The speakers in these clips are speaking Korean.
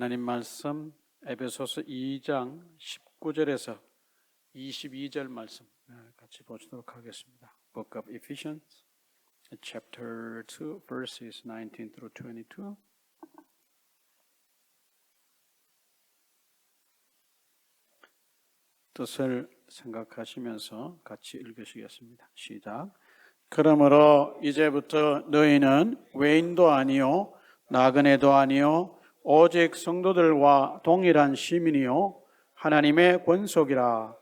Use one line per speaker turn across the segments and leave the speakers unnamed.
하나님 말씀 에베소서 2장 19절에서 22절 말씀 같이 보시도록 하겠습니다. Book of Ephesians, chapter 2, verses 19 through 22. 뜻을 생각하시면서 같이 읽으시겠습니다. 시작. 그러므로 이제부터 너희는 외인도 아니요 나그네도 아니요 오직 성도들과 동일한 시민이요 하나님의 권속이라.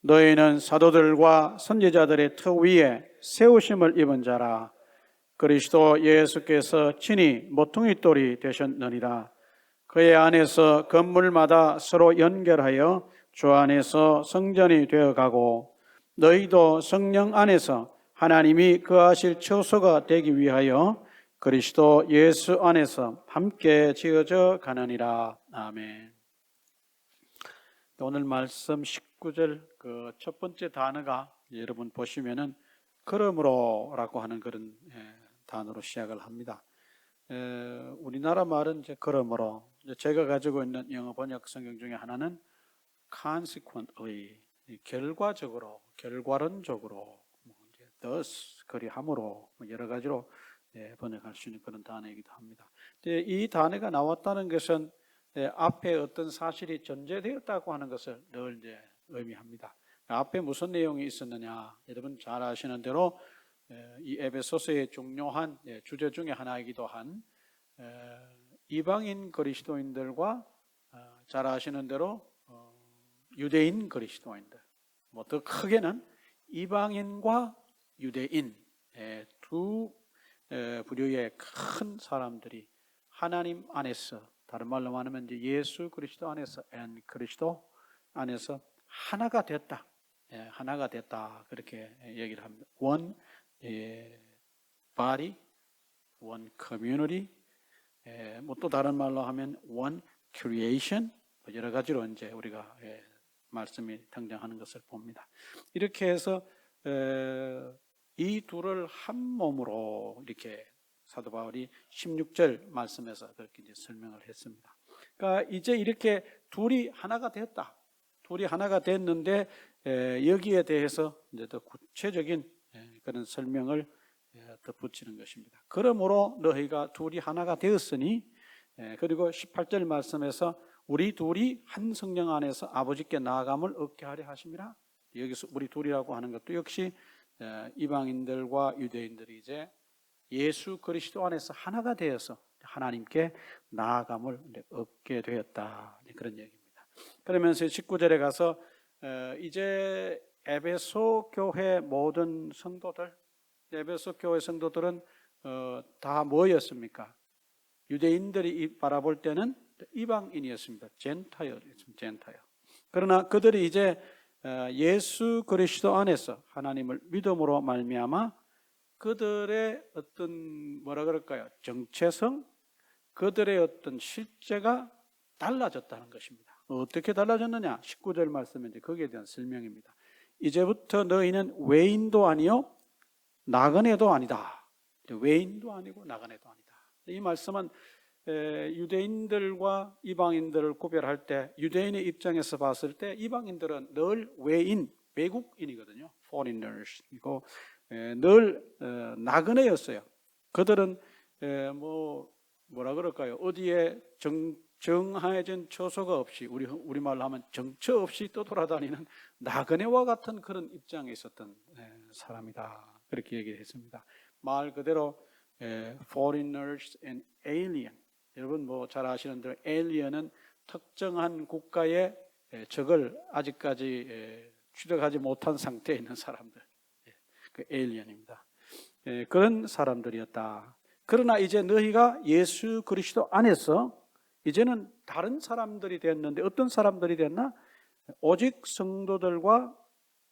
너희는 사도들과 선지자들의 터 위에 세우심을 입은 자라. 그리스도 예수께서 친히 모퉁이 돌이 되셨느니라. 그의 안에서 건물마다 서로 연결하여 주 안에서 성전이 되어가고 너희도 성령 안에서 하나님이 거하실 처소가 되기 위하여 그리스도 예수 안에서 함께 지어져 가느니라. 아멘. 오늘 말씀 19절 그 첫 번째 단어가 여러분 보시면은 그러므로라고 하는 그런 단어로 시작을 합니다. 우리나라 말은 이제 그러므로, 제가 가지고 있는 영어 번역 성경 중에 하나는 consequently, 결과적으로, 결과론적으로, thus 그리함으로 여러 가지로 번역할 수 있는 그런 단어이기도 합니다. 이 단어가 나왔다는 것은 앞에 어떤 사실이 전제되었다고 하는 것을 늘 이제 의미합니다. 앞에 무슨 내용이 있었느냐, 여러분 잘 아시는 대로 이 에베소서의 중요한 주제 중에 하나이기도 한 이방인 그리스도인들과 잘 아시는 대로 유대인 그리스도인들, 뭐 더 크게는 이방인과 유대인 두 부류의 큰 사람들이 하나님 안에서, 다른 말로 말하면 이제 예수 그리스도 안에서, 그리스도 안에서 하나가 됐다. 하나가 됐다. 그렇게 얘기를 합니다. One body, one community, 뭐 또 다른 말로 하면 one creation, 여러 가지로 이제 우리가 말씀이 등장하는 것을 봅니다. 이렇게 해서 이 둘을 한 몸으로 이렇게 사도 바울이 16절 말씀에서 그렇게 이제 설명을 했습니다. 그러니까 이제 이렇게 둘이 하나가 됐다. 둘이 하나가 됐는데 여기에 대해서 이제 더 구체적인 그런 설명을 덧붙이는 것입니다. 그러므로 너희가 둘이 하나가 되었으니, 그리고 18절 말씀에서 우리 둘이 한 성령 안에서 아버지께 나아감을 얻게 하려 하심이라. 여기서 우리 둘이라고 하는 것도 역시 이방인들과 유대인들이 이제 예수 그리스도 안에서 하나가 되어서 하나님께 나아감을 얻게 되었다. 그런 얘기입니다. 그러면서 19절에 가서 이제 에베소 교회 모든 성도들, 에베소 교회 성도들은 다 뭐였습니까? 유대인들이 바라볼 때는 이방인이었습니다. 젠타이어였습니다. 그러나 그들이 이제 예수 그리스도 안에서 하나님을 믿음으로 말미암아 그들의 어떤 뭐라 그럴까요? 정체성, 그들의 어떤 실제가 달라졌다는 것입니다. 어떻게 달라졌느냐? 19절 말씀은 이제 거기에 대한 설명입니다. 이제부터 너희는 외인도 아니요 나그네도 아니다. 외인도 아니고 나그네도 아니다. 이 말씀은 유대인들과 이방인들을 구별할 때, 유대인의 입장에서 봤을 때 이방인들은 늘 외인, 외국인이거든요. foreigners이고 늘 나그네였어요. 그들은 뭐라 그럴까요? 어디에 정해진 처소가 없이, 우리말로 하면 정처 없이 떠돌아다니는 나그네와 같은 그런 입장에 있었던 사람이다. 그렇게 얘기를 했습니다. 말 그대로 foreigners and alien. 여러분 뭐 잘 아시는 대로 alien은 특정한 국가의 적을 아직까지 취득하지 못한 상태에 있는 사람들, 그 alien입니다. 그런 사람들이었다. 그러나 이제 너희가 예수 그리스도 안에서 이제는 다른 사람들이 됐는데, 어떤 사람들이 됐나? 오직 성도들과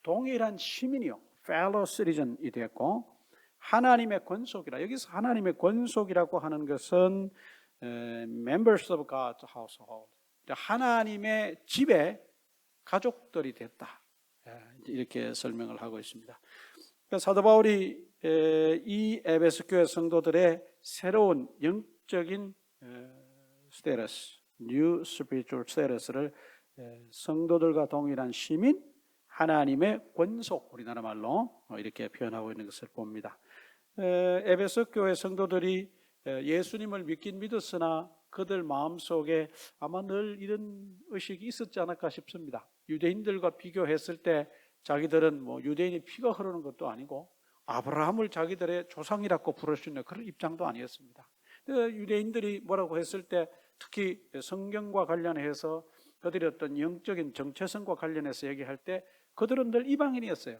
동일한 시민이요, fellow citizen이 됐고, 하나님의 권속이라. 여기서 하나님의 권속이라고 하는 것은 members of God's household, 하나님의 집의 가족들이 됐다. 이렇게 설명을 하고 있습니다. 사도 바울이 이 에베소 교회 성도들의 새로운 영적인 스테러스, New Spiritual Status를 성도들과 동일한 시민, 하나님의 권속, 우리나라 말로 이렇게 표현하고 있는 것을 봅니다. 에베소 교회 성도들이 예수님을 믿긴 믿었으나 그들 마음속에 아마 늘 이런 의식이 있었지 않을까 싶습니다. 유대인들과 비교했을 때 자기들은 뭐 유대인이 피가 흐르는 것도 아니고 아브라함을 자기들의 조상이라고 부를 수 있는 그런 입장도 아니었습니다. 유대인들이 뭐라고 했을 때 특히 성경과 관련해서 그들이 어떤 영적인 정체성과 관련해서 얘기할 때 그들은 늘 이방인이었어요.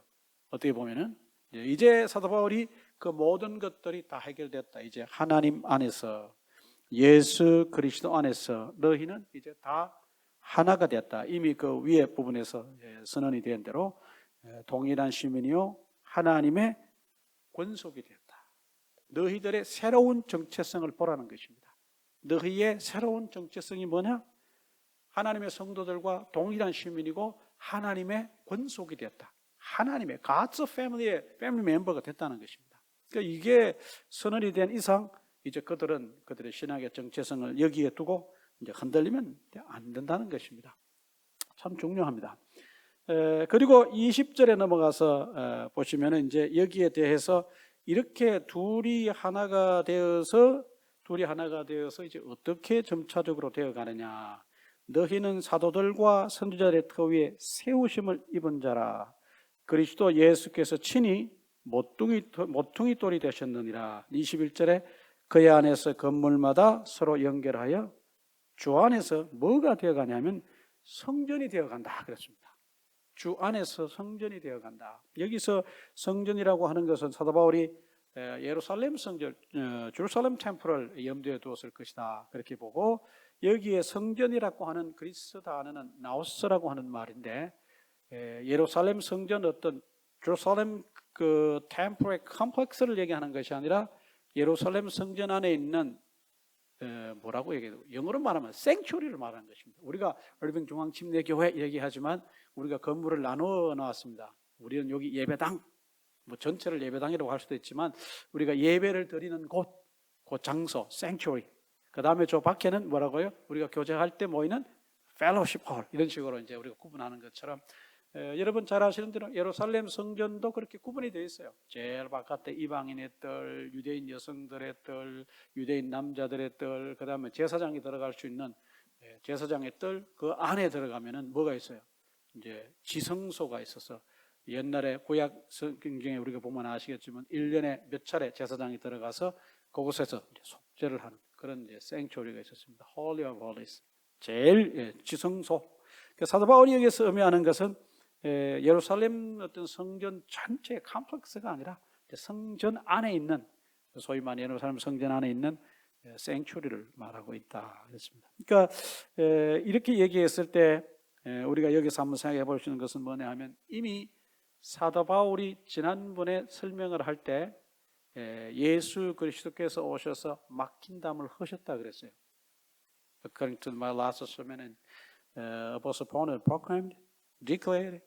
어떻게 보면은 이제 사도 바울이 그 모든 것들이 다 해결됐다. 이제 하나님 안에서 예수 그리스도 안에서 너희는 이제 다 하나가 됐다. 이미 그 위에 부분에서 선언이 된 대로 동일한 시민이요 하나님의 권속이 됐다. 너희들의 새로운 정체성을 보라는 것입니다. 너희의 새로운 정체성이 뭐냐? 하나님의 성도들과 동일한 시민이고 하나님의 권속이 됐다. 하나님의 God's family의 패밀리 멤버가 됐다는 것입니다. 그러니까 이게 선언이 된 이상 이제 그들은 그들의 신앙의 정체성을 여기에 두고 이제 흔들리면 안 된다는 것입니다. 참 중요합니다. 그리고 20절에 넘어가서 보시면은 이제 여기에 대해서 이렇게 둘이 하나가 되어서 이제 어떻게 점차적으로 되어 가느냐. 너희는 사도들과 선지자의 터 위에 세우심을 입은 자라. 그리스도 예수께서 친히 모퉁이 돌이 되셨느니라. 21절에 그의 안에서 건물마다 서로 연결하여 주 안에서 뭐가 되어가냐면 성전이 되어간다 그랬습니다. 주 안에서 성전이 되어간다. 여기서 성전이라고 하는 것은 사도 바울이 예루살렘 성전, 제루살렘 템플을 염두에 두었을 것이다 그렇게 보고 여기에 성전이라고 하는 그리스 단어는 나우스라고 하는 말인데 예루살렘 성전 어떤 제루살렘 그 템플의 컴플렉스를 얘기하는 것이 아니라 예루살렘 성전 안에 있는 뭐라고 얘기해요? 영어로 말하면 생츄리를 말하는 것입니다. 우리가 얼빙 중앙 침례교회 얘기하지만 우리가 건물을 나누어 놨습니다. 우리는 여기 예배당, 뭐 전체를 예배당이라고 할 수도 있지만 우리가 예배를 드리는 곳, 그 장소, 생츄리. 그 다음에 저 밖에는 뭐라고요? 우리가 교제할 때 모이는 펠로십 홀 이런 식으로 이제 우리가 구분하는 것처럼 여러분 잘 아시는 대로 예루살렘 성전도 그렇게 구분이 되어 있어요. 제일 바깥에 이방인의 뜰, 유대인 여성들의 뜰, 유대인 남자들의 뜰, 그 다음에 제사장이 들어갈 수 있는 제사장의 뜰, 그 안에 들어가면은 뭐가 있어요? 이제 지성소가 있어서 옛날에 구약 성경에 우리가 보면 아시겠지만 1년에 몇 차례 제사장이 들어가서 그곳에서 이제 속죄를 하는 그런 이제 생초리가 있었습니다. Holy of Holies, 제일 지성소. 사도 바울이 여기서 의미하는 것은 예루살렘 어떤 성전 전체의 컴플렉스가 아니라 성전 안에 있는 소위 말하는 예루살렘 성전 안에 있는 생츄리를 말하고 있다 그랬습니다. 그러니까 이렇게 얘기했을 때 우리가 여기서 한번 생각해 볼 수 있는 것은 뭐냐 하면 이미 사도 바울이 지난번에 설명을 할 때 예수 그리스도께서 오셔서 막힌 담을 허셨다 그랬어요. According to my last sermon, Apostle Paul proclaimed, declared,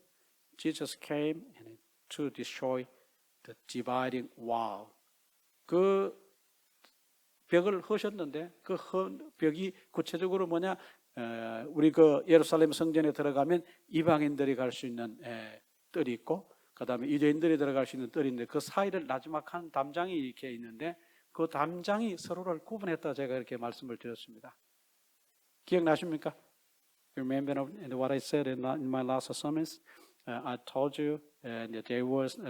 Jesus came to destroy the dividing wall. 그 벽을 허셨는데 그 벽이 구체적으로 뭐냐? 우리 그 예루살렘 성전에 들어가면 이방인들이 갈 수 있는 뜰이 있고, 그 다음에 유대인들이 들어갈 수 있는 뜰인데 그 사이를 나지막한 담장이 이렇게 있는데 그 담장이 서로를 구분했다 제가 이렇게 말씀을 드렸습니다. 기억나십니까? Remember what I said in my last sermons? I told you that there was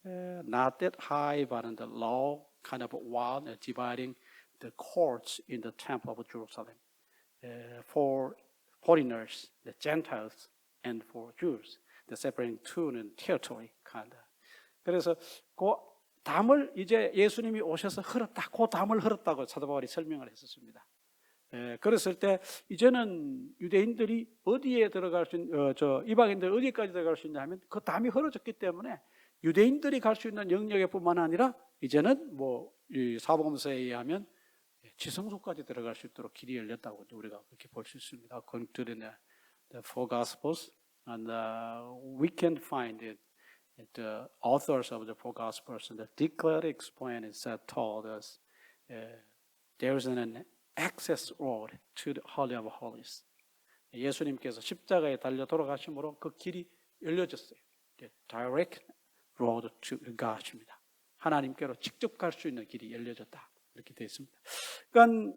not that high, but in the low kind of wall dividing the courts in the temple of Jerusalem for foreigners, the Gentiles, and for Jews, the separating two territory kind of. 그래서 그 담을 이제 예수님이 오셔서 흘렀다. 그 담을 흘렀다고 사도 바울이 설명을 했었습니다. 그랬을 때 이제는 유대인들이 어디에 들어갈 수 있는 이방인들 어디까지 들어갈 수 있냐 하면 그 담이 흘러졌기 때문에 유대인들이 갈 수 있는 영역에 뿐만 아니라 이제는 뭐 이 사복음서에 의하면 지성소까지 들어갈 수 있도록 길이 열렸다고 우리가 그렇게 볼 수 있습니다. According to the four Gospels, and we can find it. The authors of the four Gospels and the declared, explained, and told us there is an access road to the Holy of Holies. 예수님께서 십자가에 달려 돌아가심으로 그 길이 열려졌어요. Direct road to God입니다. 하나님께로 직접 갈 수 있는 길이 열려졌다. 이렇게 되어 있습니다. 그러니까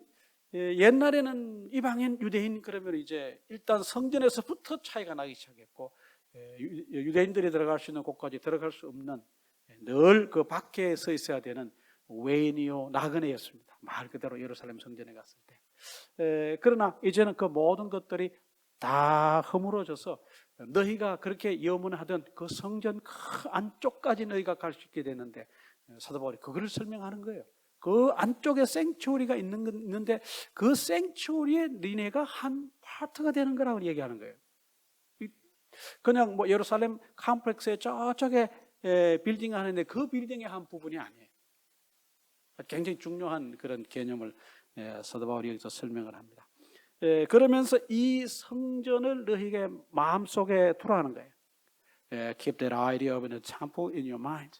옛날에는 이방인, 유대인 그러면 이제 일단 성전에서부터 차이가 나기 시작했고, 유대인들이 들어갈 수 있는 곳까지 들어갈 수 없는, 늘 그 밖에 서 있어야 되는 외인이요 나그네였습니다. 말 그대로 예루살렘 성전에 갔을 때. 그러나 이제는 그 모든 것들이 다 허물어져서 너희가 그렇게 염원하던 그 성전 그 안쪽까지 너희가 갈 수 있게 되는데, 사도 바울이 그거를 설명하는 거예요. 그 안쪽에 생츄어리가 있는데 그 생츄어리에 니네가 한 파트가 되는 거라고 얘기하는 거예요. 그냥 뭐 예루살렘 컴플렉스의 저쪽에 빌딩 하는데 그 빌딩의 한 부분이 아니에요. 굉장히 중요한 그런 개념을 사도 바울이 여기서 설명을 합니다. 그러면서 이 성전을 너희에게 마음속에 두라 하는 거예요. Keep that idea of the temple in your mind.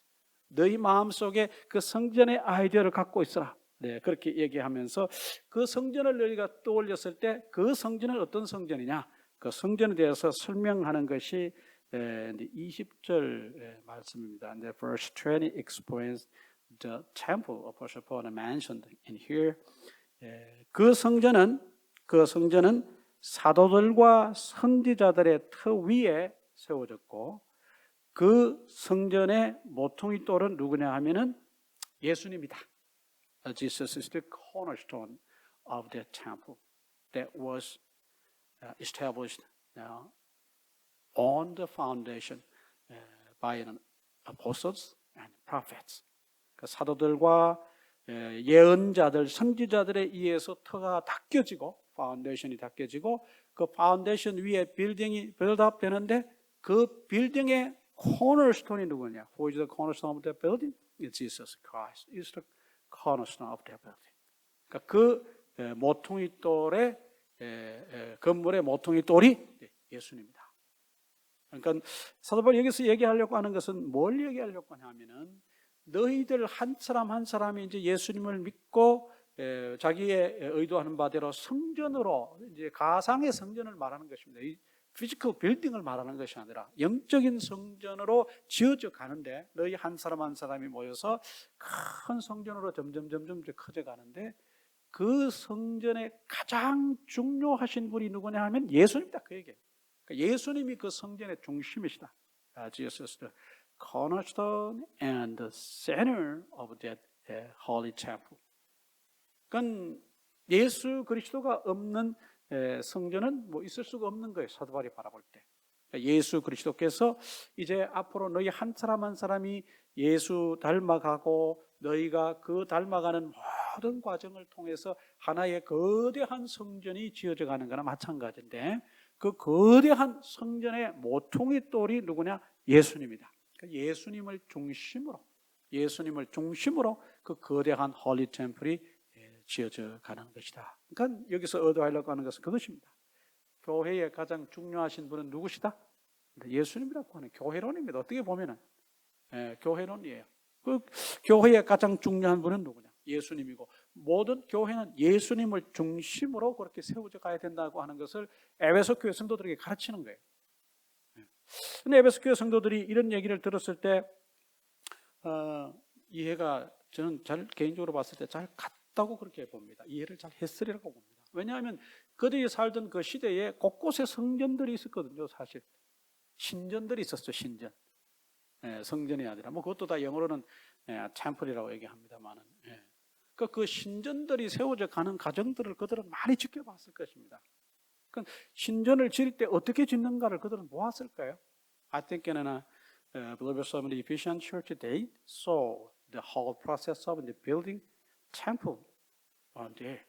너희 마음속에 그 성전의 아이디어를 갖고 있어라. 네, 그렇게 얘기하면서 그 성전을 너희가 떠올렸을 때 그 성전은 어떤 성전이냐? 그 성전에 대해서 설명하는 것이 20절 말씀입니다. And verse 20 explains the temple Apostle Paul mentioned in here. 그 성전은 사도들과 선지자들의 터 위에 세워졌고, 그 성전의 모퉁이 돌은 누구냐 하면은 예수님이다. Jesus is the cornerstone of the temple that was established on the foundation by apostles and prophets. 그 사도들과 예언자들, 선지자들에 의해서 터가 닦여지고, 파운데이션이 닦여지고, 그 파운데이션 위에 빌딩이 빌드업 되는데, 그 빌딩의 cornerstone이 누구냐? Who is the cornerstone of that building? It's Jesus Christ. Is the cornerstone of that building. 그러니까 그 모퉁이 돌의 건물의 모퉁이 돌이 예수님이다. 그러니까 사도 바울이 여기서 얘기하려고 하는 것은 뭘 얘기하려고 하냐면은, 너희들 한 사람 한 사람이 이제 예수님을 믿고 자기의 의도하는 바대로 성전으로, 이제 가상의 성전을 말하는 것입니다. 이 피지컬 빌딩을 말하는 것이 아니라 영적인 성전으로 지어져 가는데, 너희 한 사람 한 사람이 모여서 큰 성전으로 점점 커져 가는데, 그 성전의 가장 중요하신 분이 누구냐 하면 예수님이다, 그 얘기예요. 그러니까 예수님이 그 성전의 중심이시다. Jesus is the cornerstone and the center of that holy temple. 그러니까 예수 그리스도가 없는 성전은 뭐 있을 수가 없는 거예요, 사도 바울이 바라볼 때. 예수 그리스도께서 이제 앞으로 너희 한 사람 한 사람이 예수 닮아가고, 너희가 그 닮아가는 모든 과정을 통해서 하나의 거대한 성전이 지어져 가는 거나 마찬가지인데, 그 거대한 성전의 모퉁이 돌이 누구냐? 예수님이다. 예수님을 중심으로 그 거대한 홀리 템플이 지어져 가는 것이다. 그러니까 여기서 얻어가려고 하는 것은 그것입니다. 교회의 가장 중요하신 분은 누구시다? 예수님이라고 하는 교회론입니다. 어떻게 보면은 교회론이에요. 그 교회의 가장 중요한 분은 누구냐? 예수님이고, 모든 교회는 예수님을 중심으로 그렇게 세워져 가야 된다고 하는 것을 에베소 교회 성도들에게 가르치는 거예요. 근데 에베소 교회 성도들이 이런 얘기를 들었을 때 이해가, 저는 잘 개인적으로 봤을 때 잘 갔다고 그렇게 봅니다. 이해를 잘 했으리라고 봅니다. 왜냐하면 그들이 살던 그 시대에 곳곳에 성전들이 있었거든요. 사실 신전들이 있었죠. 신전. 성전이 아니라 뭐 그것도 다 영어로는 템플이라고 얘기합니다만은, 그 신전들이 세워져 가는 과정들을 그들은 많이 지켜봤을 것입니다. 그러니까 신전을 지을 때 어떻게 짓는가를 그들은 보았을까요? I think in believers of the Ephesian church they saw the whole process of the building temple on there.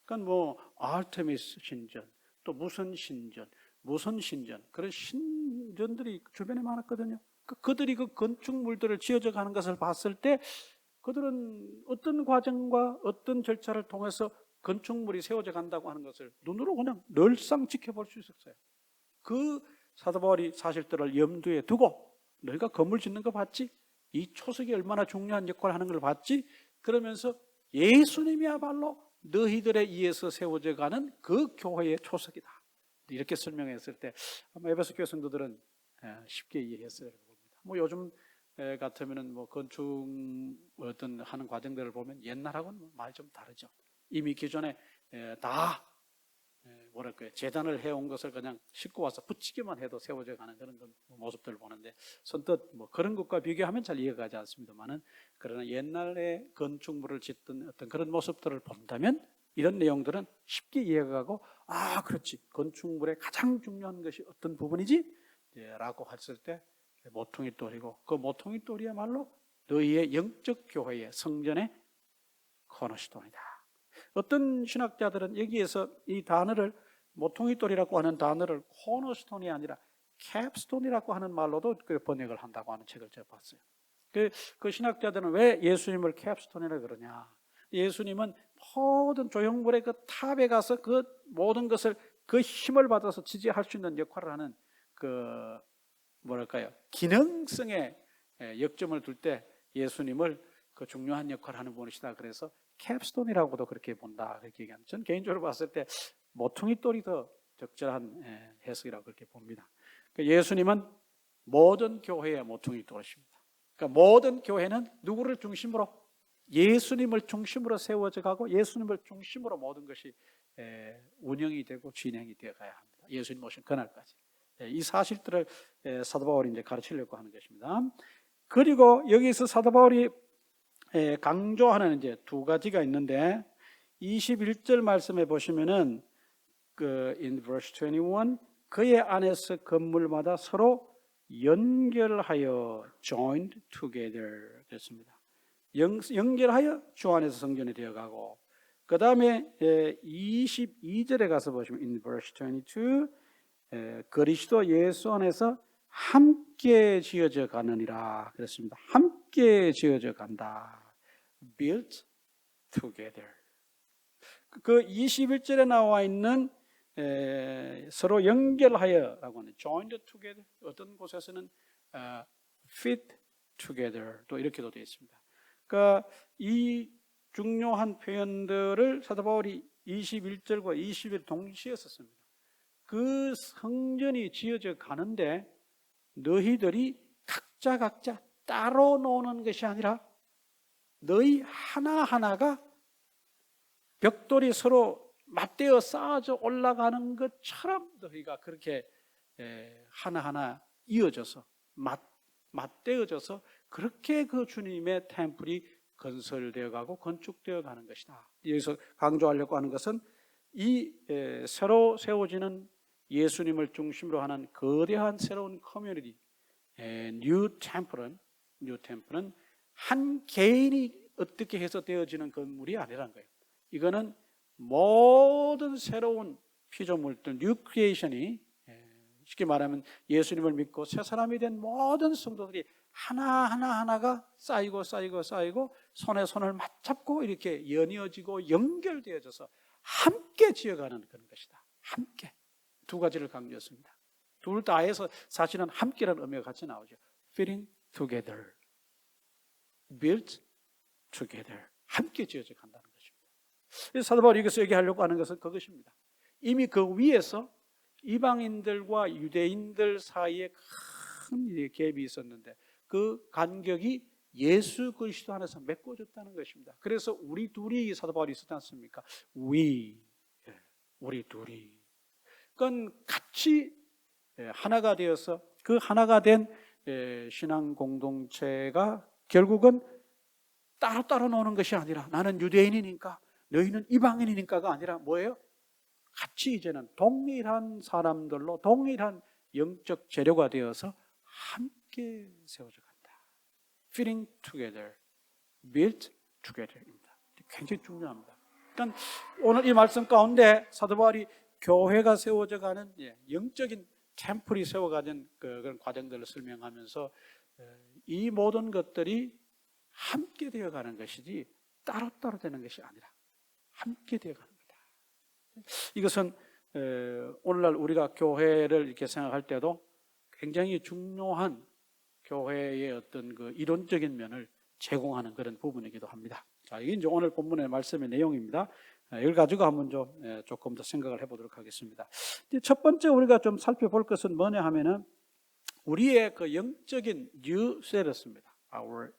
그러니까 뭐 아르테미스 신전, 또 무슨 신전 그런 신전들이 주변에 많았거든요. 그들이 그 건축물들을 지어져 가는 것을 봤을 때 그들은 어떤 과정과 어떤 절차를 통해서 건축물이 세워져 간다고 하는 것을 눈으로 그냥 늘상 지켜볼 수 있었어요. 그 사도 바울이 사실들을 염두에 두고, 너희가 건물 짓는 거 봤지? 이 초석이 얼마나 중요한 역할을 하는 걸 봤지? 그러면서 예수님이야말로 너희들에 의해서 세워져 가는 그 교회의 초석이다. 이렇게 설명했을 때 아마 에베소 교회 성도들은 쉽게 이해했어요. 뭐 요즘 같으면은 뭐 건축 어떤 하는 과정들을 보면 옛날하고는 많이 좀 다르죠. 이미 기존에 다 뭐랄까요, 재단을 해온 것을 그냥 싣고 와서 붙이기만 해도 세워져 가는 그런 모습들을 보는데, 선뜻 뭐 그런 것과 비교하면 잘 이해가 가지 않습니다만은, 그러나 옛날에 건축물을 짓던 어떤 그런 모습들을 본다면 이런 내용들은 쉽게 이해가 가고, 아 그렇지, 건축물의 가장 중요한 것이 어떤 부분이지? 라고 했을 때 모퉁이 돌이고, 그 모퉁이 돌이야말로 너희의 영적 교회의 성전의 코너스톤이다. 어떤 신학자들은 여기에서 이 단어를, 모퉁이 돌이라고 하는 단어를 코너스톤이 아니라 캡스톤이라고 하는 말로도 번역을 한다고 하는 책을 제가 봤어요. 그 신학자들은 왜 예수님을 캡스톤이라 그러냐? 예수님은 모든 조형물의 그 탑에 가서 그 모든 것을 그 힘을 받아서 지지할 수 있는 역할을 하는 그 뭐랄까요, 기능성의 역점을 둘 때 예수님을 그 중요한 역할을 하는 분이시다. 그래서 캡스톤이라고도 그렇게 본다, 그렇게 얘기합니다. 저는 개인적으로 봤을 때 모퉁이 돌이 더 적절한 해석이라고 그렇게 봅니다. 예수님은 모든 교회의 모퉁이 돌이십니다. 그러니까 모든 교회는 누구를 중심으로? 예수님을 중심으로 세워져 가고 예수님을 중심으로 모든 것이 운영이 되고 진행이 되어 가야 합니다. 예수님 오신 그날까지. 이 사실들을 사도 바울이 이제 가르치려고 하는 것입니다. 그리고 여기서 사도 바울이 강조하는 이제 두 가지가 있는데, 21절 말씀에 보시면은 in verse 21, 그의 안에서 건물마다 서로 연결하여 joined together 됐습니다. 연결하여 주 안에서 성전이 되어가고, 그 다음에 22절에 가서 보시면 in verse 22, 그리스도 예수 안에서 함께 지어져 가느니라 그랬습니다. 함께 지어져 간다. Built together. 그 21절에 나와 있는 서로 연결하여라고 하는 joined together, 어떤 곳에서는 fit together 또 이렇게도 되어 있습니다. 그러니까 이 중요한 표현들을 사도 바울이 21절과 20절 동시에 썼습니다. 그 성전이 지어져 가는데 너희들이 각자 따로 노는 것이 아니라 너희 하나하나가 벽돌이 서로 맞대어 쌓아져 올라가는 것처럼 너희가 그렇게 하나하나 이어져서 맞대어져서 그렇게 그 주님의 템플이 건설되어 가고 건축되어 가는 것이다. 여기서 강조하려고 하는 것은 이 새로 세워지는 예수님을 중심으로 하는 거대한 새로운 커뮤니티, 뉴 템플은 한 개인이 어떻게 해서 되어지는 건물이 아니라는 거예요. 이거는 모든 새로운 피조물들, 뉴 크리에이션이, 쉽게 말하면 예수님을 믿고 새 사람이 된 모든 성도들이 하나가 쌓이고 손에 손을 맞잡고 이렇게 연이어지고 연결되어져서 함께 지어가는 그런 것이다. 함께. 두 가지를 강조했습니다. 둘 다 해서 사실은 함께라는 의미가 같이 나오죠. fitting together, built together. 함께 지어져 간다는 것입니다. 사도 바울이 여기서 얘기하려고 하는 것은 그것입니다. 이미 그 위에서 이방인들과 유대인들 사이에 큰 갭이 있었는데 그 간격이 예수 그리스도 안에서 메꿔졌다는 것입니다. 그래서 우리 둘이 사도 바울이 있었지 않습니까? 우리 둘이. 그건 같이 하나가 되어서 그 하나가 된 신앙 공동체가 결국은 따로 노는 것이 아니라 나는 유대인이니까 너희는 이방인이니까가 아니라 뭐예요? 같이 이제는 동일한 사람들로 동일한 영적 재료가 되어서 함께 세워져 간다. Fitting together, built together입니다. 굉장히 중요합니다. 그러니까 오늘 이 말씀 가운데 사도 바울이 교회가 세워져 가는 영적인 템플이 세워가는 그런 과정들을 설명하면서 이 모든 것들이 함께 되어가는 것이지 따로따로 되는 것이 아니라 함께 되어가는 거다. 이것은 오늘날 우리가 교회를 이렇게 생각할 때도 굉장히 중요한 교회의 어떤 그 이론적인 면을 제공하는 그런 부분이기도 합니다. 자, 이게 이제 오늘 본문의 말씀의 내용입니다. 이걸 가지고 한번 좀 조금 더 생각을 해보도록 하겠습니다. 첫 번째 우리가 좀 살펴볼 것은 뭐냐 하면은 우리의 그 영적인 new status입니다. Our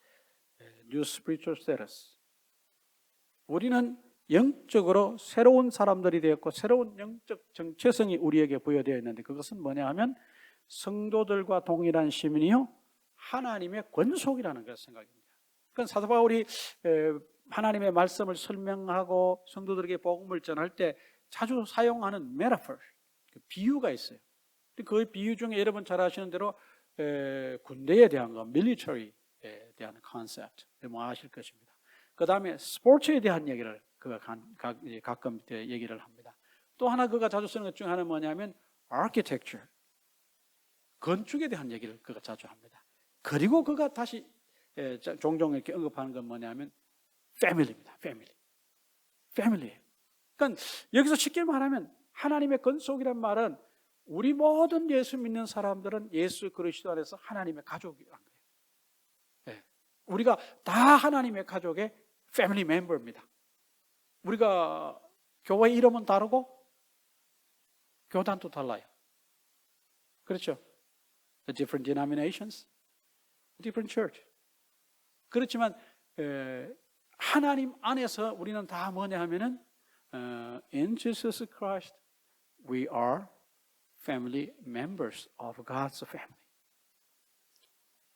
new spiritual status. 우리는 영적으로 새로운 사람들이 되었고 새로운 영적 정체성이 우리에게 부여되어 있는데 그것은 뭐냐 하면 성도들과 동일한 시민이요 하나님의 권속이라는 걸 생각입니다. 그러니까 사도 바울이 하나님의 말씀을 설명하고 성도들에게 복음을 전할 때 자주 사용하는 메타포, 비유가 있어요. 그 비유 중에 여러분 잘 아시는 대로 군대에 대한 거, 밀리터리에 대한 컨셉트 뭐 아실 것입니다. 그 다음에 스포츠에 대한 얘기를 그가 가끔 얘기를 합니다. 또 하나 그가 자주 쓰는 것 중에 하나는 뭐냐면 architecture, 건축에 대한 얘기를 그가 자주 합니다. 그리고 그가 다시 종종 이렇게 언급하는 건 뭐냐면 family입니다. family. 그러니까 여기서 쉽게 말하면 하나님의 건속이란 말은 우리 모든 예수 믿는 사람들은 예수 그리스도 안에서 하나님의 가족이란 거예요. 네. 우리가 다 하나님의 가족의 패밀리 멤버입니다. 우리가 교회 이름은 다르고 교단도 달라요. 그렇죠? The different denominations, different church. 그렇지만 하나님 안에서 우리는 다 뭐냐 하면은 in Jesus Christ we are family members of God's family.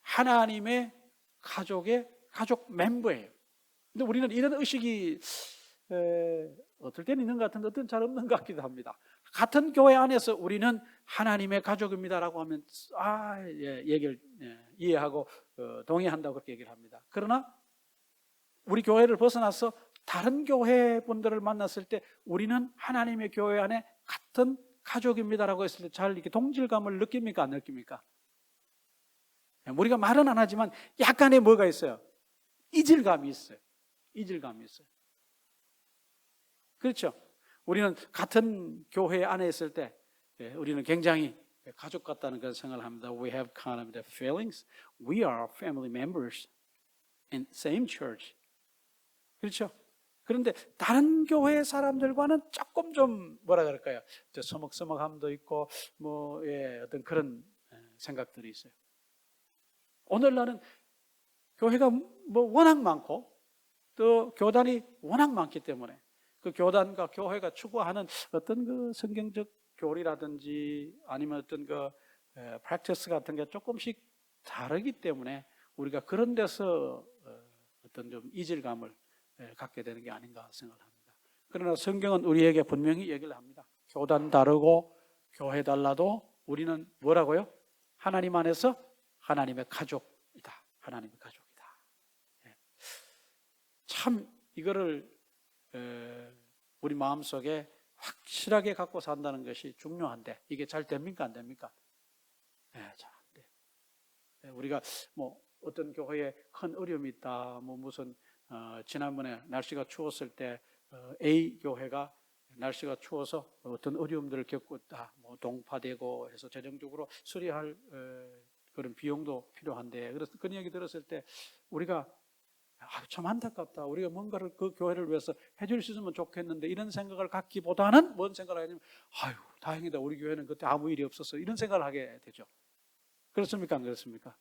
하나님의 가족의 가족 멤버예요. 근데 우리는 이런 의식이 어떨 때는 있는 것 같은데 어떤 잘 없는 것 같기도 합니다. 같은 교회 안에서 우리는 하나님의 가족입니다라고 하면 얘기를 이해하고 동의한다고 그렇게 얘기를 합니다. 그러나 우리 교회를 벗어나서 다른 교회 분들을 만났을 때 우리는 하나님의 교회 안에 같은 가족입니다라고 했을 때 잘 이렇게 동질감을 느낍니까? 안 느낍니까? 우리가 말은 안 하지만 약간의 뭐가 있어요? 이질감이 있어요. 그렇죠? 우리는 같은 교회 안에 있을 때 우리는 굉장히 가족 같다는 그런 생각을 합니다. We have kind of the feelings. We are family members in same church. 그렇죠? 그런데 다른 교회 사람들과는 조금 좀 뭐라 그럴까요? 서먹서먹함도 있고 어떤 그런 생각들이 있어요. 오늘날은 교회가 워낙 많고 또 교단이 워낙 많기 때문에 그 교단과 교회가 추구하는 어떤 그 성경적 교리라든지 아니면 어떤 그 프랙티스 같은 게 조금씩 다르기 때문에 우리가 그런 데서 어떤 좀 이질감을 갖게 되는 게 아닌가 생각합니다. 그러나 성경은 우리에게 분명히 얘기를 합니다. 교단 다르고 교회 달라도 우리는 뭐라고요? 하나님 안에서 하나님의 가족이다. 하나님의 가족이다. 참 이거를 우리 마음속에 확실하게 갖고 산다는 것이 중요한데 이게 잘 됩니까? 안 됩니까? 잘 안 돼요. 우리가 어떤 교회에 큰 어려움이 있다. 무슨 지난번에 날씨가 추웠을 때 A 교회가 날씨가 추워서 어떤 어려움들을 겪고 있다. 동파되고 해서 재정적으로 수리할 그런 비용도 필요한데 그래서 그 이야기 들었을 때 우리가 참 안타깝다. 우리가 뭔가를 그 교회를 위해서 해줄 수 있으면 좋겠는데 이런 생각을 갖기보다는 뭔 생각을 하냐면 다행이다. 우리 교회는 그때 아무 일이 없었어. 이런 생각을 하게 되죠. 그렇습니까? 안 그렇습니까?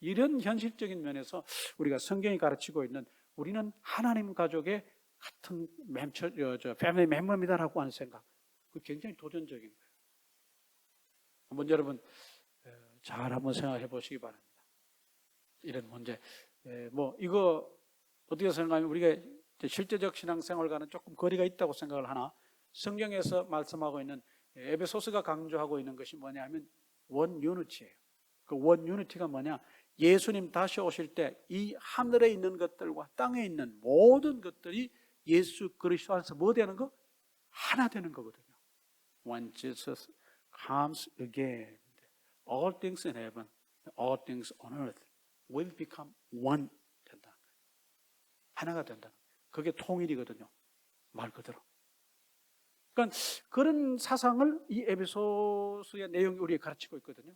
이런 현실적인 면에서 우리가 성경이 가르치고 있는 우리는 하나님 가족의 같은 패밀리 멤버입니다라고 하는 생각, 그 굉장히 도전적인 거예요. 한번 여러분 잘 한번 생각해 보시기 바랍니다. 이런 문제. 이거 어떻게 생각하면 우리가 실제적 신앙생활과는 조금 거리가 있다고 생각을 하나 성경에서 말씀하고 있는 에베소서가 강조하고 있는 것이 뭐냐 하면 원 유니티예요. 그 원 유니티가 뭐냐? 예수님 다시 오실 때 이 하늘에 있는 것들과 땅에 있는 모든 것들이 예수 그리스도 안에서 뭐 되는 거? 하나 되는 거거든요. When Jesus comes again, all things in heaven, all things on earth will become one 된다. 하나가 된다. 그게 통일이거든요. 말 그대로. 그러니까 그런 사상을 이 에베소서의 내용이 우리에게 가르치고 있거든요.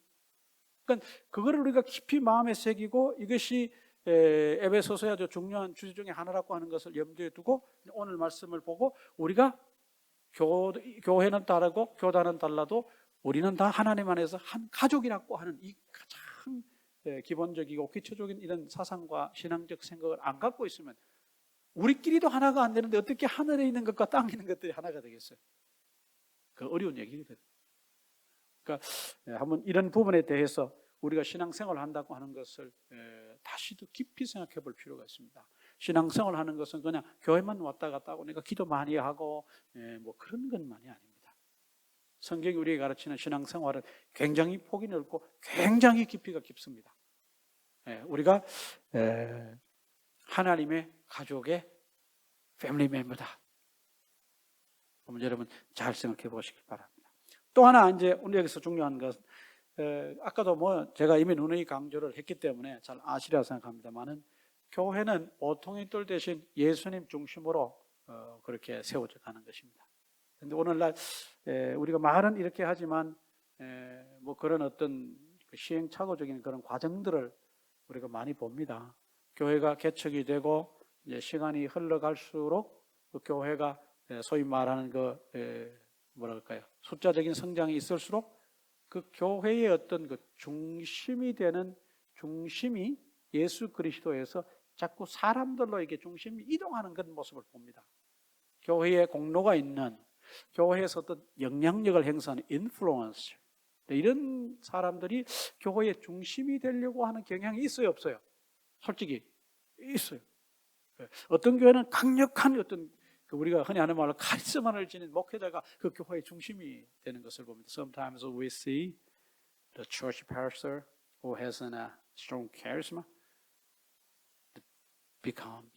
그러니까 그거를 우리가 깊이 마음에 새기고 이것이 에베소서의 아주 중요한 주제 중에 하나라고 하는 것을 염두에 두고 오늘 말씀을 보고 우리가 교회는 다르고 교단은 달라도 우리는 다 하나님 안에서 한 가족이라고 하는 이 가장 기본적이고 기초적인 이런 사상과 신앙적 생각을 안 갖고 있으면 우리끼리도 하나가 안 되는데 어떻게 하늘에 있는 것과 땅에 있는 것들이 하나가 되겠어요? 그 어려운 얘기거든요. 그러니까 한번 이런 부분에 대해서 우리가 신앙생활을 한다고 하는 것을 다시 더 깊이 생각해 볼 필요가 있습니다. 신앙생활을 하는 것은 그냥 교회만 왔다 갔다 하고 내가 기도 많이 하고 뭐 그런 것만이 아닙니다. 성경이 우리에게 가르치는 신앙생활은 굉장히 폭이 넓고 굉장히 깊이가 깊습니다. 우리가 하나님의 가족의 패밀리 멤버다. 그럼 여러분 잘 생각해 보시길 바랍니다. 또 하나 이제 오늘 여기서 중요한 것은 아까도 뭐 제가 이미 누누이 강조를 했기 때문에 잘 아시리라 생각합니다만은 교회는 보통의 뜰 대신 예수님 중심으로 그렇게 세워져 가는 것입니다. 그런데 오늘날 우리가 말은 이렇게 하지만 뭐 그런 어떤 시행착오적인 그런 과정들을 우리가 많이 봅니다. 교회가 개척이 되고 이제 시간이 흘러갈수록 그 교회가 소위 말하는 뭐랄까요, 숫자적인 성장이 있을수록 그 교회의 어떤 그 중심이 되는 중심이 예수 그리스도에서 자꾸 사람들로 이게 중심이 이동하는 그런 모습을 봅니다. 교회에 공로가 있는, 교회에서 어떤 영향력을 행사하는 인플루언서, 이런 사람들이 교회의 중심이 되려고 하는 경향이 있어요, 없어요? 솔직히 있어요. 어떤 교회는 강력한 어떤 우리가 흔히 하는 말로 카리스마를 지닌 목회자가 그 교회의 중심이 되는 것을 봅니다. Sometimes we see the church pastor who has a strong charisma becomes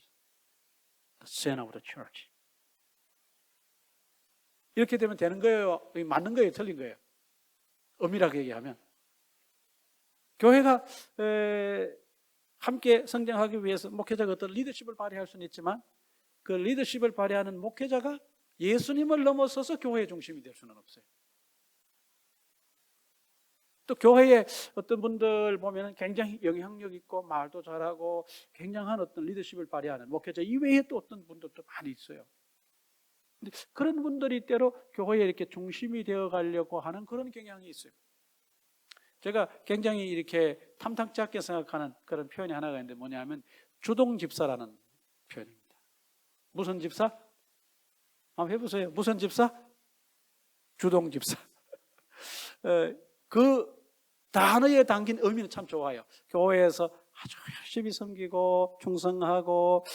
the center of the church. 이렇게 되면 되는 거예요? 맞는 거예요? 틀린 거예요? 엄밀하게 얘기하면 교회가 함께 성장하기 위해서 목회자가 어떤 리더십을 발휘할 수는 있지만 그 리더십을 발휘하는 목회자가 예수님을 넘어서서 교회의 중심이 될 수는 없어요. 또 교회에 어떤 분들 보면 굉장히 영향력 있고 말도 잘하고 굉장한 어떤 리더십을 발휘하는 목회자 이외에 또 어떤 분들도 많이 있어요. 근데 그런 분들이 때로 교회에 이렇게 중심이 되어 가려고 하는 그런 경향이 있어요. 제가 굉장히 이렇게 탐탁지 않게 생각하는 그런 표현이 하나가 있는데 뭐냐면 주동집사라는 표현입니다. 무슨 집사? 한번 해보세요. 무슨 집사? 주동집사. 그 단어에 담긴 의미는 참 좋아요. 교회에서 아주 열심히 섬기고 충성하고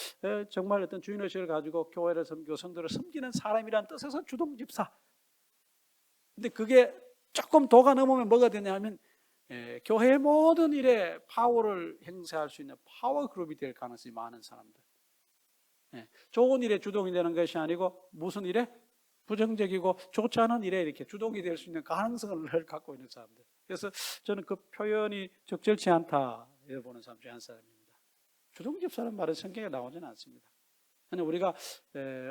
정말 어떤 주인의식을 가지고 교회를 섬기고 성도를 섬기는 사람이라는 뜻에서 주동집사. 근데 그게 조금 도가 넘으면 뭐가 되냐면 교회의 모든 일에 파워를 행사할 수 있는 파워 그룹이 될 가능성이 많은 사람들. 좋은 일에 주동이 되는 것이 아니고 무슨 일에 부정적이고 좋지 않은 일에 이렇게 주동이 될 수 있는 가능성을 갖고 있는 사람들. 그래서 저는 그 표현이 적절치 않다 보는 사람 중에 한 사람입니다. 주동집사라는 말은 성경에 나오지는 않습니다. 그냥 우리가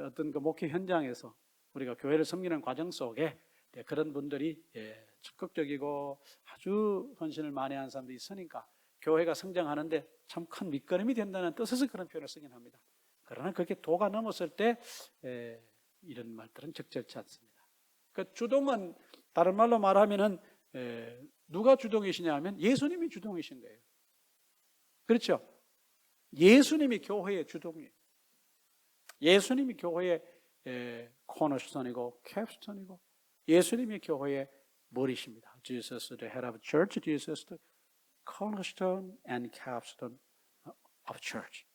어떤 그 목회 현장에서 우리가 교회를 섬기는 과정 속에 그런 분들이 적극적이고 아주 헌신을 많이 하는 사람들이 있으니까 교회가 성장하는데 참 큰 밑거름이 된다는 뜻에서 그런 표현을 쓰긴 합니다. 그러나 그렇게 도가 넘었을 때 이런 말들은 적절치 않습니다. 그 주동은 다른 말로 말하면은 누가 주동이시냐 하면 예수님이 주동이신 거예요. 그렇죠? 예수님이 교회의 주동이에요. 예수님이 교회의 코너스톤이고 캡스톤이고 예수님이 교회의 머리십니다. Jesus is the head of the church. Jesus is the cornerstone and capstone of church.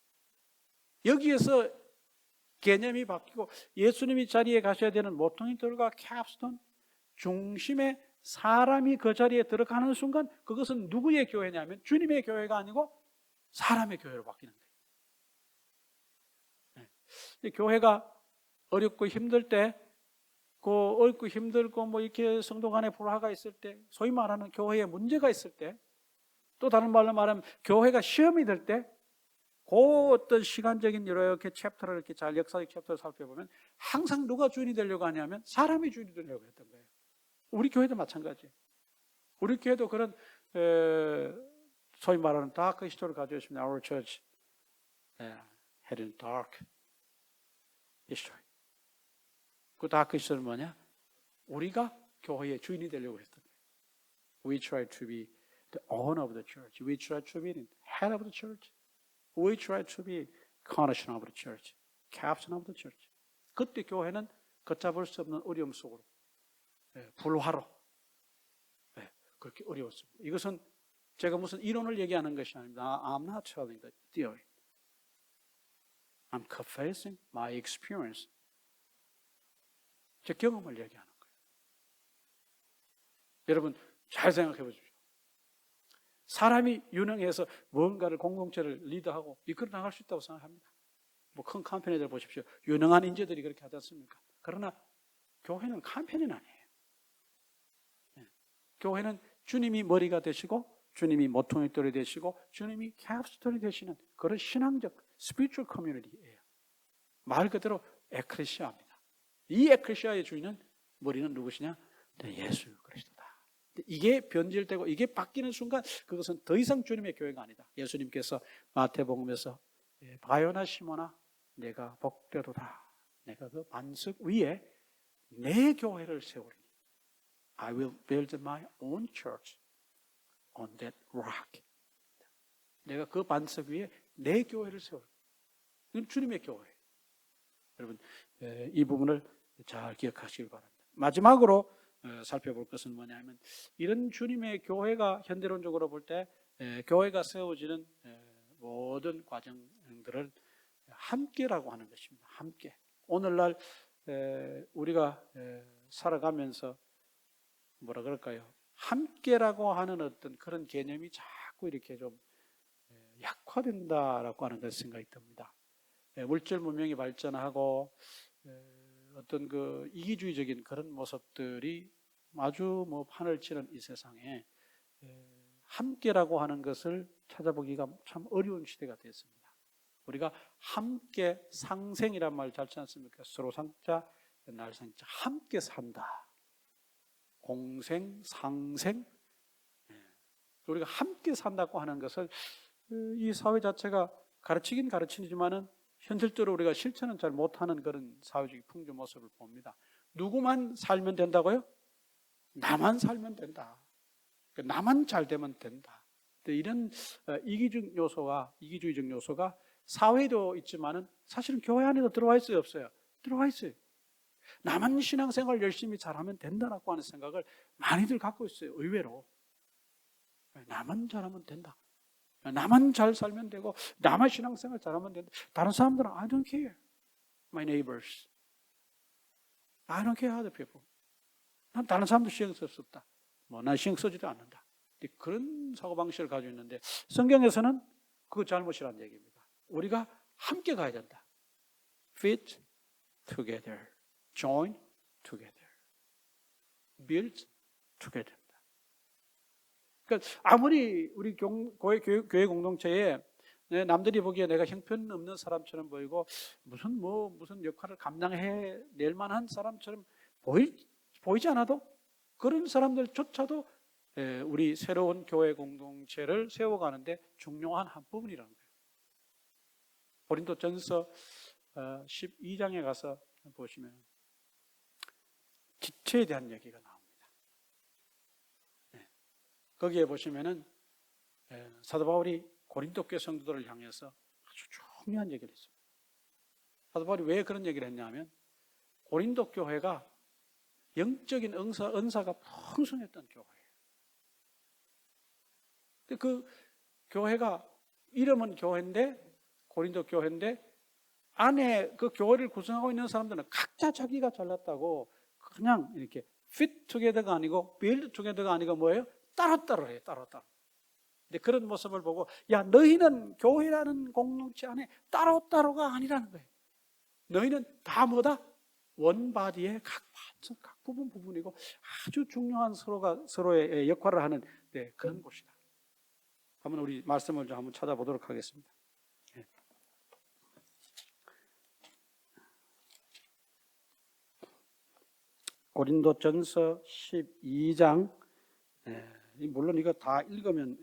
여기에서 개념이 바뀌고 예수님이 자리에 가셔야 되는 모퉁이돌과 캡스톤 중심에 사람이 그 자리에 들어가는 순간 그것은 누구의 교회냐면 주님의 교회가 아니고 사람의 교회로 바뀌는 거예요. 교회가 어렵고 힘들 때 그 어렵고 힘들고 뭐 이렇게 성도 간에 불화가 있을 때 소위 말하는 교회에 문제가 있을 때 또 다른 말로 말하면 교회가 시험이 될 때 그 어떤 시간적인 이렇게 챕터를 이렇게 잘 역사적 챕터를 살펴보면 항상 누가 주인이 되려고 하냐면 사람이 주인이 되려고 했던 거예요. 우리 교회도 마찬가지예요. 우리 교회도 그런 소위 말하는 dark history를 가지고 있습니다. Our church had a dark history. 그 dark history는 뭐냐? 우리가 교회의 주인이 되려고 했던 거예요. We tried to be the owner of the church. We tried to be the head of the church. We tried to be cornerstone of the church. captain of the church. 그때 교회는 걷잡을 수 없는 어려움 속으로 불화로 그렇게 어려웠습니다. 이것은 제가 무슨 이론을 얘기하는 것이 아닙니다. I'm not telling the theory. I'm confessing my experience. 제 경험을 얘기하는 거예요. 여러분 잘 생각해 보십시오. 사람이 유능해서 뭔가를 공동체를 리드하고 이끌어 나갈 수 있다고 생각합니다. 뭐 큰 컴퍼니들 보십시오. 유능한 인재들이 그렇게 하지 않습니까? 그러나 교회는 컴퍼니는 아니에요. 교회는 주님이 머리가 되시고 주님이 모퉁이 돌이 되시고 주님이 캡스톤이 되시는 그런 신앙적 스피리추얼 커뮤니티예요. 말 그대로 에클레시아입니다. 이 에클레시아의 주인은 머리는 누구시냐? 예수 그리스도다. 이게 변질되고 이게 바뀌는 순간 그것은 더 이상 주님의 교회가 아니다. 예수님께서 마태복음에서 바요나 시모나 내가 복되도다. 내가 그 반석 위에 내 교회를 세우리니 I will build my own church on that rock. 내가 그 반석 위에 내 교회를 세우리니. 이건 주님의 교회. 여러분 이 부분을 잘 기억하시길 바랍니다. 마지막으로 살펴볼 것은 뭐냐면 이런 주님의 교회가 현대론적으로 볼 때 교회가 세워지는 모든 과정들을 함께라고 하는 것입니다. 함께. 오늘날 우리가 살아가면서 뭐라 그럴까요? 함께라고 하는 어떤 그런 개념이 자꾸 이렇게 좀 약화된다라고 하는 그런 생각이 듭니다. 물질 문명이 발전하고 어떤 그 이기주의적인 그런 모습들이 아주 뭐 판을 치는 이 세상에 함께라고 하는 것을 찾아보기가 참 어려운 시대가 됐습니다. 우리가 함께 상생이란 말 잘 치 않습니까? 서로 상자, 날 상자, 함께 산다. 공생, 상생. 우리가 함께 산다고 하는 것을 이 사회 자체가 가르치긴 가르치지만은 현실적으로 우리가 실천은 잘 못하는 그런 사회적 풍조 모습을 봅니다. 누구만 살면 된다고요? 나만 살면 된다. 나만 잘 되면 된다. 이런 이기적 요소와 이기주의적 요소가 사회도 있지만은 사실은 교회 안에도 들어와 있어요, 없어요? 들어와 있어요. 나만 신앙생활 열심히 잘하면 된다라고 하는 생각을 많이들 갖고 있어요, 의외로. 나만 잘하면 된다. 나만 잘 살면 되고 나만 신앙생활 잘하면 된다. 다른 사람들은 I don't care. My neighbors. I don't care other people. 난 다른 사람도 신경 쓸 수 없다. 난 신경 쓰지도 않는다. 그런 사고방식을 가지고 있는데 성경에서는 그거 잘못이라는 얘기입니다. 우리가 함께 가야 된다. Fit together. Join together. Build together. 그러니까 아무리 우리 교회 공동체에 남들이 보기에 내가 형편없는 사람처럼 보이고 무슨 역할을 감당해 낼 만한 사람처럼 보이지 않아도 그런 사람들조차도 우리 새로운 교회 공동체를 세워가는데 중요한 한 부분이라는 거예요. 고린도전서 12장에 가서 보시면 지체에 대한 얘기가 나옵니다. 거기에 보시면은 사도 바울이 고린도 교회 성도들을 향해서 아주 중요한 얘기를 했습니다. 사도 바울이 왜 그런 얘기를 했냐면 고린도 교회가 영적인 은사가 풍성했던 교회예요. 그 교회가 이름은 교회인데 고린도 교회인데 안에 그 교회를 구성하고 있는 사람들은 각자 자기가 잘났다고 그냥 이렇게 fit together가 아니고 build together가 아니고 뭐예요? 따로따로 해요. 따로따로. 근데 그런 모습을 보고 야 너희는 교회라는 공동체 안에 따로따로가 아니라는 거예요. 너희는 다 뭐다? 원바디의 각 부분이고 아주 중요한 서로의 역할을 하는 그런 곳이다. 한번 우리 말씀을 좀 한번 찾아보도록 하겠습니다. 고린도전서 12장 물론 이거 다 읽으면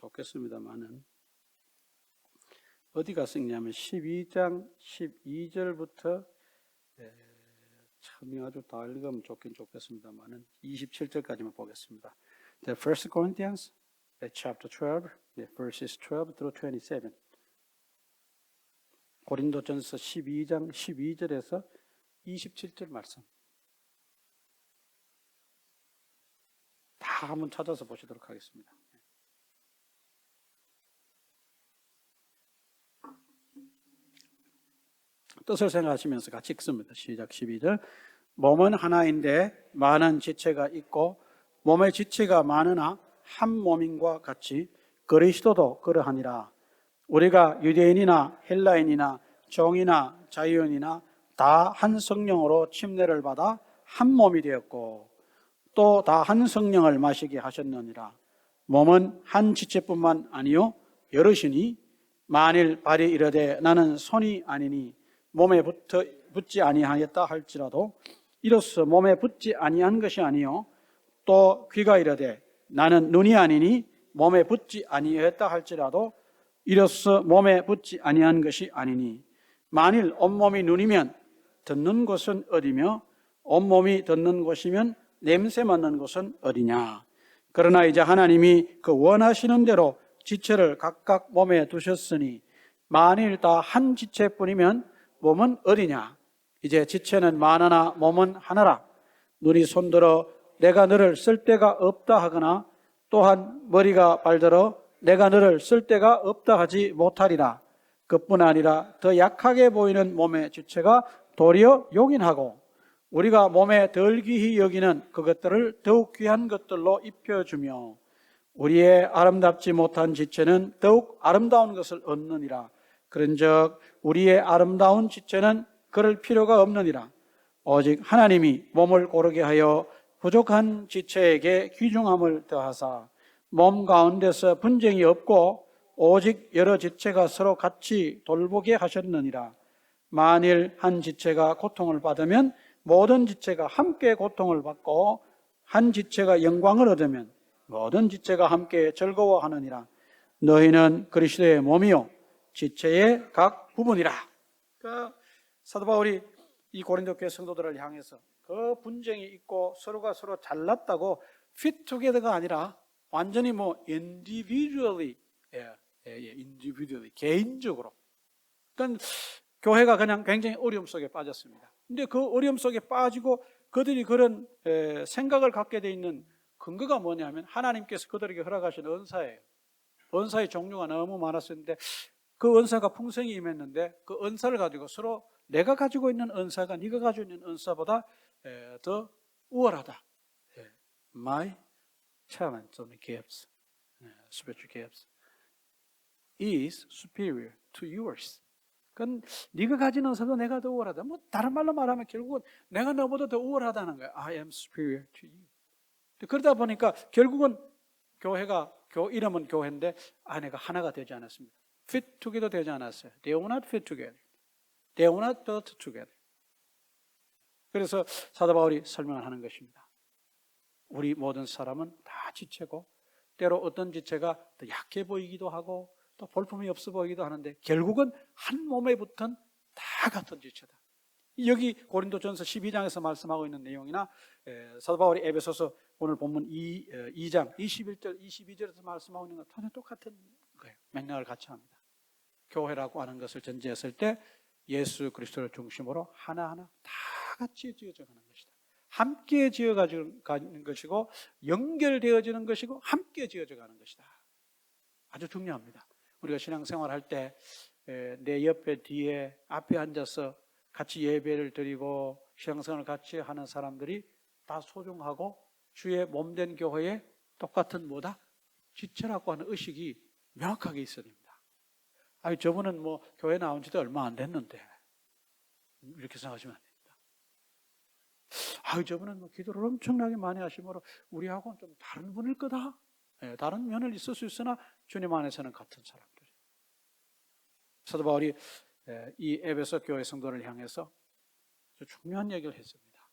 좋겠습니다만은 어디가 쓰냐면 12장 12절부터 참 아주 다 읽으면 좋긴 좋겠습니다만은 27절까지만 보겠습니다. The First Corinthians chapter 12, verses 12 through 27. 고린도전서 12장 12절에서 27절 말씀. 다 한번 찾아서 보시도록 하겠습니다. 뜻을 생각하시면서 같이 읽습니다. 시작 12절. 몸은 하나인데 많은 지체가 있고 몸의 지체가 많으나 한 몸인과 같이 그리스도도 그러하니라. 우리가 유대인이나 헬라인이나 종이나 자유인이나 다 한 성령으로 침례를 받아 한 몸이 되었고 또 다 한 성령을 마시게 하셨느니라. 몸은 한 지체뿐만 아니요 여럿이니 만일 발이 이르되 나는 손이 아니니 몸에 붙지 아니하였다 할지라도 이로써 몸에 붙지 아니한 것이 아니요 또 귀가 이르되 나는 눈이 아니니 몸에 붙지 아니하였다 할지라도 이로써 몸에 붙지 아니한 것이 아니니 만일 온몸이 눈이면 듣는 곳은 어디며 온몸이 듣는 곳이면 냄새 맡는 곳은 어디냐. 그러나 이제 하나님이 그 원하시는 대로 지체를 각각 몸에 두셨으니 만일 다 한 지체뿐이면 몸은 어디냐. 이제 지체는 많으나 몸은 하나라. 눈이 손들어 내가 너를 쓸 데가 없다 하거나 또한 머리가 발들어 내가 너를 쓸 데가 없다 하지 못하리라. 그뿐 아니라 더 약하게 보이는 몸의 지체가 도리어 용인하고 우리가 몸에 덜 귀히 여기는 그것들을 더욱 귀한 것들로 입혀주며 우리의 아름답지 못한 지체는 더욱 아름다운 것을 얻느니라. 그런즉 우리의 아름다운 지체는 그럴 필요가 없느니라. 오직 하나님이 몸을 고르게 하여 부족한 지체에게 귀중함을 더하사 몸 가운데서 분쟁이 없고 오직 여러 지체가 서로 같이 돌보게 하셨느니라. 만일 한 지체가 고통을 받으면 모든 지체가 함께 고통을 받고 한 지체가 영광을 얻으면 모든 지체가 함께 즐거워하느니라. 너희는 그리스도의 몸이요 지체의 각 부분이라. 그러니까 사도 바울이 이 고린도 교회 성도들을 향해서 그 분쟁이 있고 서로가 서로 잘났다고 fit together가 아니라 완전히 individually, individually 개인적으로. 그러니까 교회가 그냥 굉장히 어려움 속에 빠졌습니다. 근데 그 어려움 속에 빠지고 그들이 그런 생각을 갖게 돼 있는 근거가 뭐냐면 하나님께서 그들에게 허락하신 은사예요. 은사의 종류가 너무 많았었는데 그 은사가 풍성히 임했는데 그 은사를 가지고 서로 내가 가지고 있는 은사가 네가 가지고 있는 은사보다 더 우월하다. My talent on the gifts, spiritual gifts, is superior to yours. 그건 네가 가진 은사도 내가 더 우월하다. 다른 말로 말하면 결국은 내가 너보다 더 우월하다는 거야. I am superior to you. 그러다 보니까 결국은 교회가 이름은 교회인데 안에가 하나가 되지 않았습니다. fit together 되지 않았어요. They were not fit together. They were not built together. 그래서 사도 바울이 설명을 하는 것입니다. 우리 모든 사람은 다 지체고 때로 어떤 지체가 더 약해 보이기도 하고 또 볼품이 없어 보이기도 하는데 결국은 한 몸에 붙은 다 같은 지체다. 여기 고린도전서 12장에서 말씀하고 있는 내용이나 사도 바울이 에베소서 오늘 본문 2장 21절 22절에서 말씀하고 있는 건 전혀 똑같은 거예요. 맥락을 같이 합니다. 교회라고 하는 것을 전제했을 때 예수 그리스도를 중심으로 하나하나 다 같이 지어져 가는 것이다. 함께 지어가는 것이고 연결되어지는 것이고 함께 지어져 가는 것이다. 아주 중요합니다. 우리가 신앙생활할 때 내 옆에 뒤에 앞에 앉아서 같이 예배를 드리고 신앙생활을 같이 하는 사람들이 다 소중하고 주의 몸된 교회에 똑같은 지체라고 하는 의식이 명확하게 있어야 됩니다. 저분은 교회 나온 지도 얼마 안 됐는데 이렇게 생각하시면 안 됩니다. 저분은 기도를 엄청나게 많이 하시므로 우리하고는 좀 다른 분일 거다. 다른 면을 있을 수 있으나 주님 안에서는 같은 사람들. 사도 바울이 이 에베소 교회 성도를 향해서 아주 중요한 얘기를 했습니다.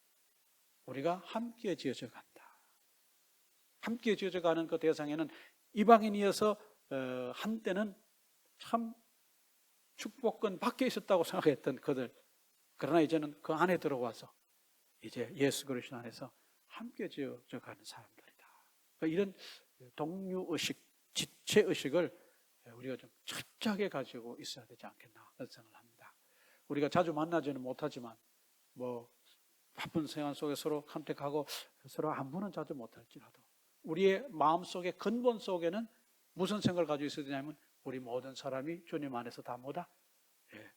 우리가 함께 지어져 간다. 함께 지어져 가는 그 대상에는 이방인이어서 한때는 참 축복권 밖에 있었다고 생각했던 그들, 그러나 이제는 그 안에 들어와서 이제 예수 그리스도 안에서 함께 지어져가는 사람들이다. 이런 동료의식, 지체의식을 우리가 좀 철저하게 가지고 있어야 되지 않겠나 그런 생각을 합니다. 우리가 자주 만나지는 못하지만 뭐 바쁜 생활 속에 서로 컨택하고 서로 안부는 자주 못할지라도 우리의 마음속에 근본 속에는 무슨 생각을 가지고 있어야 되냐면 우리 모든 사람이 주님 안에서 다 뭐다?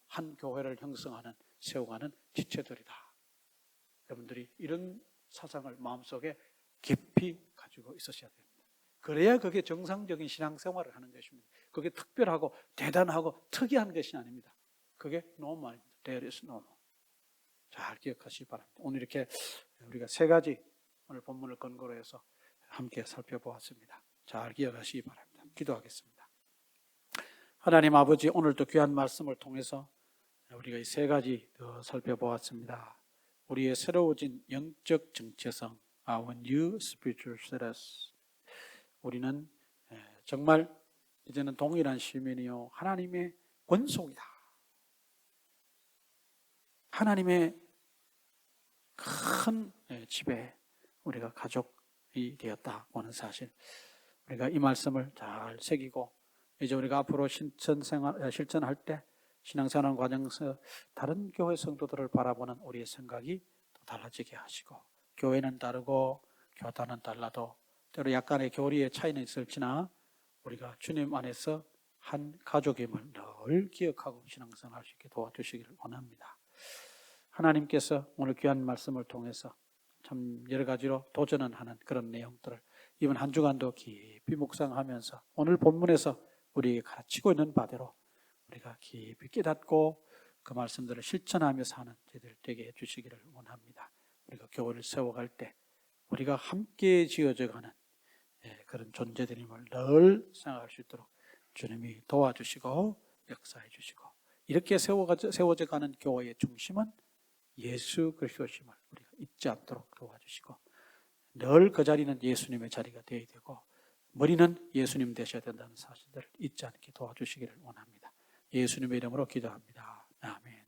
한 교회를 형성하는, 세워가는 지체들이다. 여러분들이 이런 사상을 마음속에 깊이 가지고 있으셔야 됩니다. 그래야 그게 정상적인 신앙생활을 하는 것입니다. 그게 특별하고 대단하고 특이한 것이 아닙니다. 그게 normal입니다. There is normal. 잘 기억하시기 바랍니다. 오늘 이렇게 우리가 세 가지 오늘 본문을 근거로 해서 함께 살펴보았습니다. 잘 기억하시기 바랍니다. 기도하겠습니다. 하나님 아버지, 오늘도 귀한 말씀을 통해서 우리가 이 세 가지 더 살펴보았습니다. 우리의 새로워진 영적 정체성, our new spiritual status. 우리는 정말 이제는 동일한 시민이요 하나님의 권속이다. 하나님의 큰 집에 우리가 가족이 되었다고 하는 사실, 우리가 이 말씀을 잘 새기고 이제 우리가 앞으로 실천할 때 신앙생활 과정에서 다른 교회 성도들을 바라보는 우리의 생각이 더 달라지게 하시고, 교회는 다르고 교단은 달라도 때로 약간의 교리의 차이는 있을지나 우리가 주님 안에서 한 가족임을 늘 기억하고 신앙생활할 수 있게 도와주시기를 원합니다. 하나님께서 오늘 귀한 말씀을 통해서 참 여러 가지로 도전은 하는 그런 내용들을 이번 한 주간도 깊이 묵상하면서 오늘 본문에서 우리에게 가르치고 있는 바대로 우리가 깊이 깨닫고 그 말씀들을 실천하며 사는 저희들 되게 해주시기를 원합니다. 우리가 교회를 세워갈 때 우리가 함께 지어져가는 그런 존재들임을 늘 생각할 수 있도록 주님이 도와주시고 역사해 주시고, 이렇게 세워져가는 교회의 중심은 예수 그리스도심을 우리가 잊지 않도록 도와주시고, 늘 그 자리는 예수님의 자리가 되어야 되고 머리는 예수님 되셔야 된다는 사실들을 잊지 않게 도와주시기를 원합니다. 예수님의 이름으로 기도합니다. 아멘.